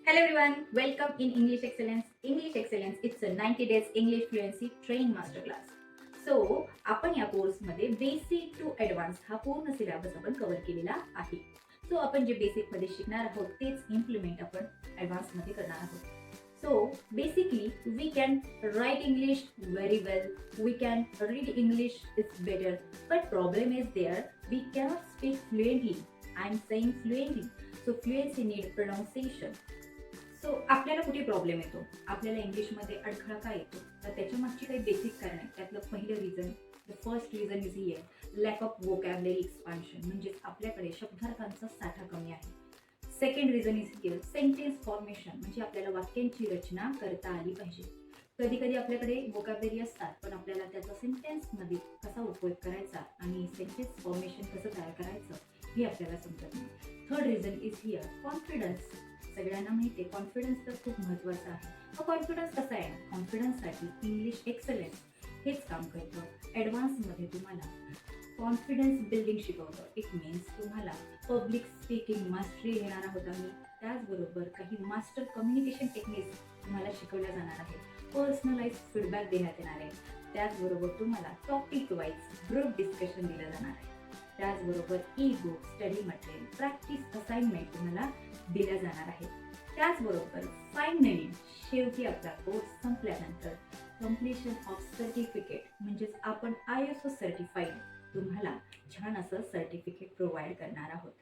Hello everyone, welcome in English Excellence. English Excellence, it's a 90 days English fluency training masterclass. So, आपण या कोर्समध्ये basic to advance हा पूर्ण syllabus आपण cover केलेला आहे. सो आपण जे बेसिक मध्ये शिकणार आहोत तेच इम्प्लिमेंट आपण ॲडव्हान्स मध्ये करणार आहोत. So basically we can write English very well, we can read English it's better, but problem is there, we cannot speak fluently. I'm saying fluently. So fluency need pronunciation. So आपल्याला कुठे problem येतो, आपल्याला इंग्लिशमध्ये अडथळा का येतो, तर त्याच्या मागची काही बेसिक कारण आहे. त्यातलं पहिलं reason, the first reason is here lack of vocabulary expansion, म्हणजेच आपल्याकडे शब्दार्थांचा साठा कमी आहे. Second reason is here sentence formation, म्हणजे आपल्याला वाक्यांची रचना करता आली पाहिजे. कधी कधी आपल्याकडे वोकॅबलरी असतात, पण आपल्याला त्याचा सेंटेन्समध्ये कसा उपयोग करायचा आणि सेंटेन्स फॉर्मेशन कसं तयार करायचं हे आपल्याला समजत नाही. Third reason is here confidence. सगळ्यांना माहिती आहे कॉन्फिडन्स तर खूप महत्त्वाचा आहे. मग कॉन्फिडन्स कसा आहे? कॉन्फिडन्ससाठी इंग्लिश एक्सलन्स हेच काम करतं. ॲडव्हान्समध्ये तुम्हाला कॉन्फिडन्स बिल्डिंग शिकवतं. इट मीन्स तुम्हाला पब्लिक स्पीकिंग मास्टरी घेणार आहोत आम्ही. त्याचबरोबर काही मास्टर कम्युनिकेशन टेक्निक्स तुम्हाला शिकवल्या जाणार आहेत. पर्सनलाइज फीडबॅक देण्यात येणार आहे. त्याचबरोबर तुम्हाला टॉपिक वाईज ग्रुप डिस्कशन दिलं जाणार आहे. त्याचबरोबर E book, study material, practice assignment तुम्हाला दिल्या जाणार आहे. त्याचबरोबर फायनली शेवटी आपला कोर्स संपल्यानंतर कम्प्लिशन ऑफ सर्टिफिकेट, म्हणजेच आपण ISO सर्टिफाईड तुम्हाला छान असं सर्टिफिकेट प्रोव्हाइड करणार आहोत.